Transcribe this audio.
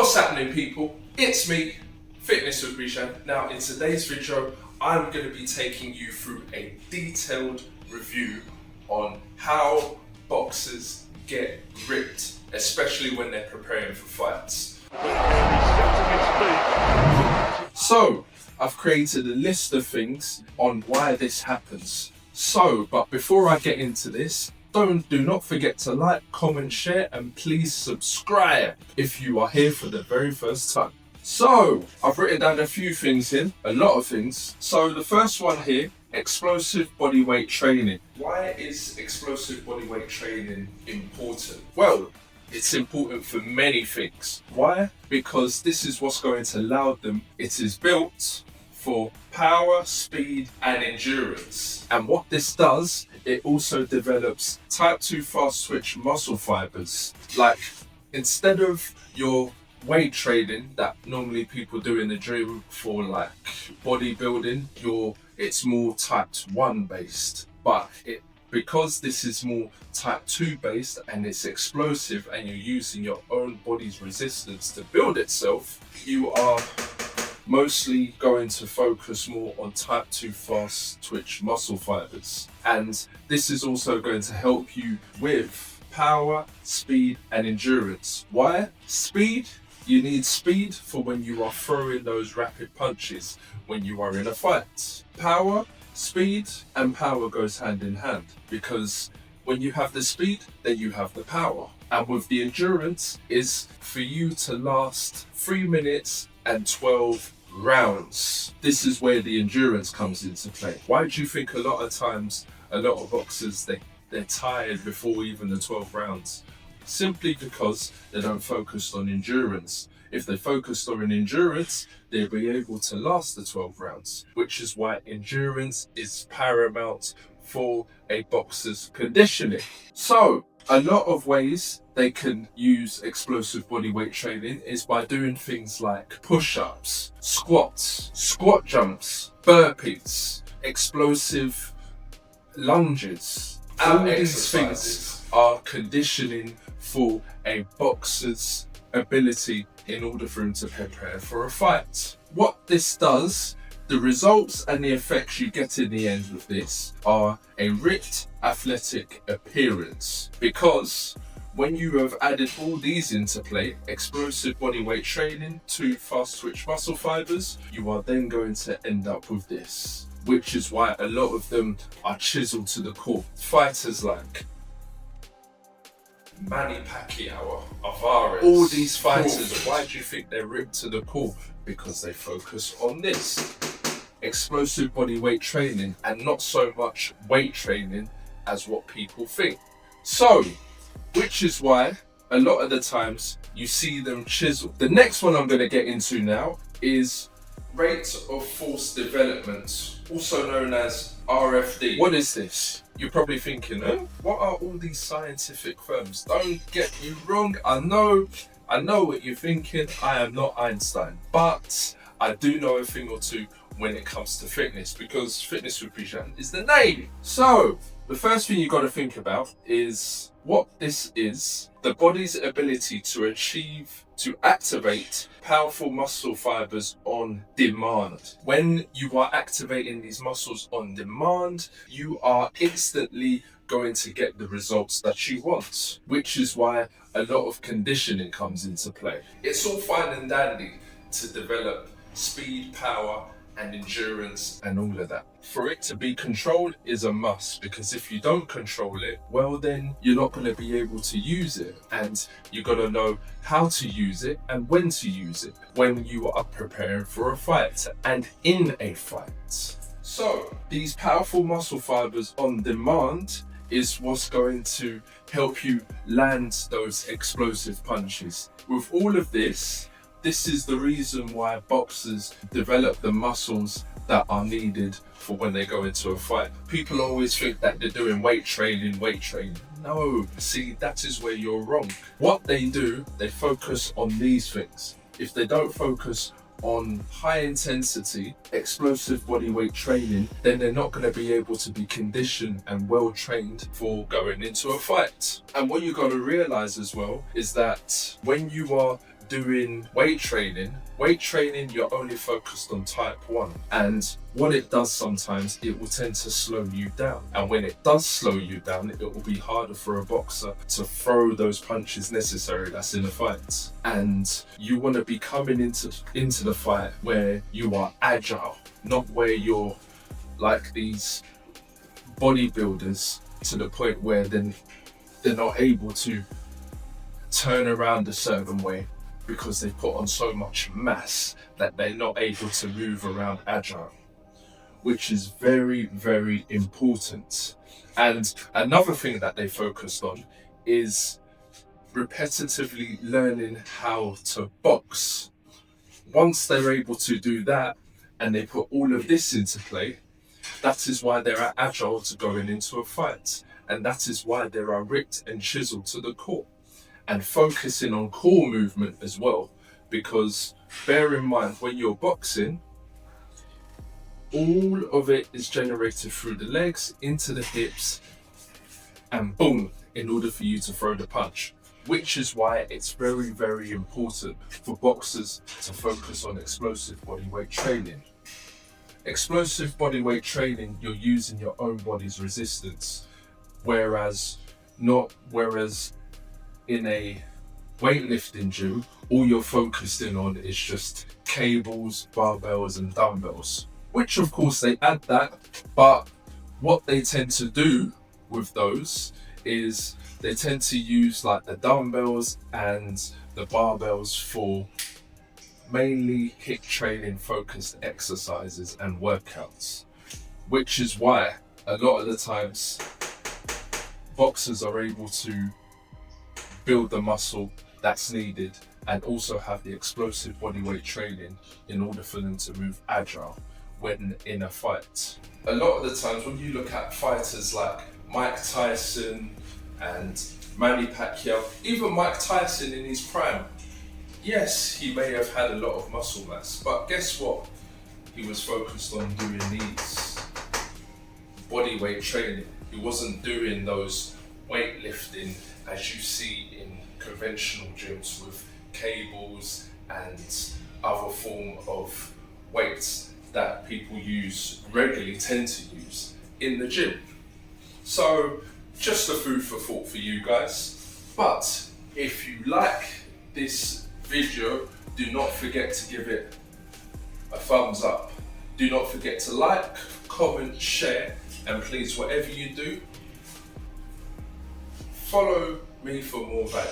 What's happening, people? It's me, Fitness with Rishan. Now in today's video, I'm going to be taking you through a detailed review on how boxers get ripped, especially when they're preparing for fights. So, I've created a list of things on why this happens. But before I get into this, do not forget to like, comment, share, and please subscribe if you are here for the very first time. So, I've written down a few things here, a lot of things. So the first one here, explosive bodyweight training. Why is explosive bodyweight training important? Well, it's important for many things. Why? Because this is what's going to allow them. It is built for power, speed, and endurance. And what this does, it also develops type 2 fast twitch muscle fibers. Like, instead of your weight training that normally people do in the gym for like bodybuilding, it's more type 1 based. But because this is more type 2 based and it's explosive and you're using your own body's resistance to build itself, you are mostly going to focus more on type 2 fast twitch muscle fibers. And this is also going to help you with power, speed, and endurance. Why? Speed. You need speed for when you are throwing those rapid punches when you are in a fight. Power, speed, and power goes hand in hand, because when you have the speed, then you have the power. And with the endurance is for you to last 3 minutes and 12 rounds. This is where the endurance comes into play. Why do you think a lot of times, a lot of boxers, they're tired before even the 12 rounds? Simply because they don't focus on endurance. If they focused on endurance, they'll be able to last the 12 rounds, which is why endurance is paramount for a boxer's conditioning. So, a lot of ways they can use explosive bodyweight training is by doing things like push-ups, squats, squat jumps, burpees, explosive lunges. All these things are conditioning for a boxer's ability in order for him to prepare for a fight. What this does, the results and the effects you get in the end of this are a ripped, athletic appearance. Because when you have added all these into play, explosive bodyweight training to fast twitch muscle fibers, you are then going to end up with this. Which is why a lot of them are chiseled to the core. Fighters like Manny Pacquiao, Alvarez, all these fighters, why do you think they're ripped to the core? Because they focus on this. Explosive bodyweight training, and not so much weight training as what people think. So, which is why a lot of the times you see them chiseled. The next one I'm going to get into now is rate of force development, also known as RFD. What is this? You're probably thinking, what are all these scientific terms? Don't get me wrong, I know what you're thinking. I am not Einstein, but I do know a thing or two when it comes to fitness, because Fitness with Rishan is the name. So, the first thing you got to think about is what this is: the body's ability to activate powerful muscle fibers on demand. When you are activating these muscles on demand, you are instantly going to get the results that you want, which is why a lot of conditioning comes into play. It's all fine and dandy to develop speed, power, and endurance and all of that. For it to be controlled is a must, because if you don't control it, well then you're not going to be able to use it, and you got to know how to use it and when to use it when you are preparing for a fight and in a fight. So these powerful muscle fibers on demand is what's going to help you land those explosive punches. With all of this is the reason why boxers develop the muscles that are needed for when they go into a fight. People always think that they're doing weight training. No, see, that is where you're wrong. What they do, they focus on these things. If they don't focus on high intensity, explosive bodyweight training, then they're not going to be able to be conditioned and well trained for going into a fight. And what you got to realize as well is that when you are doing weight training, you're only focused on type 1. And what it does sometimes, it will tend to slow you down. And when it does slow you down, it will be harder for a boxer to throw those punches necessary that's in a fight. And you want to be coming into the fight where you are agile, not where you're like these bodybuilders to the point where then they're not able to turn around a certain way because they put on so much mass that they're not able to move around agile, which is very, very important. And another thing that they focused on is repetitively learning how to box. Once they're able to do that and they put all of this into play, that is why they're agile to going into a fight. And that is why they are ripped and chiseled to the core. And focusing on core movement as well, because bear in mind, when you're boxing, all of it is generated through the legs, into the hips, and boom, in order for you to throw the punch. Which is why it's very, very important for boxers to focus on explosive bodyweight training. Explosive bodyweight training, you're using your own body's resistance, whereas in a weightlifting gym, all you're focused in on is just cables, barbells and dumbbells, which of course they add that, but what they tend to do with those is they tend to use like the dumbbells and the barbells for mainly HIIT training focused exercises and workouts, which is why a lot of the times boxers are able to build the muscle that's needed and also have the explosive bodyweight training in order for them to move agile when in a fight. A lot of the times when you look at fighters like Mike Tyson and Manny Pacquiao, even Mike Tyson in his prime, yes, he may have had a lot of muscle mass, but guess what? He was focused on doing these bodyweight training. He wasn't doing those weightlifting as you see in conventional gyms with cables and other form of weights that people regularly tend to use in the gym. So just a food for thought for you guys. But if you like this video, do not forget to give it a thumbs up. Do not forget to like, comment, share, and please, whatever you do, follow me for more value.